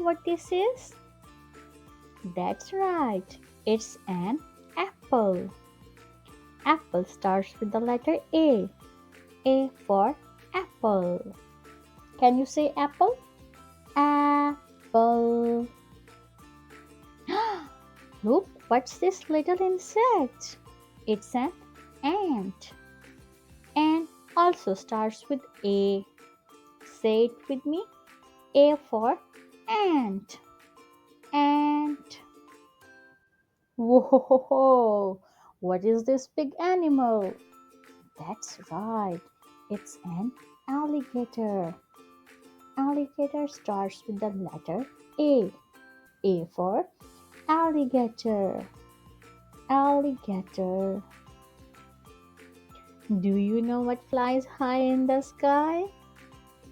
what this is? That's right. It's an apple. Apple starts with the letter A. A for apple. Can you say apple? Apple. Look, what's this little insect? It's an ant. Ant also starts with A. Say it with me. A for ant. Ant. Whoa! What is this big animal? That's right. It's an alligator. Alligator starts with the letter A. A for alligator. Alligator. Do you know what flies high in the sky?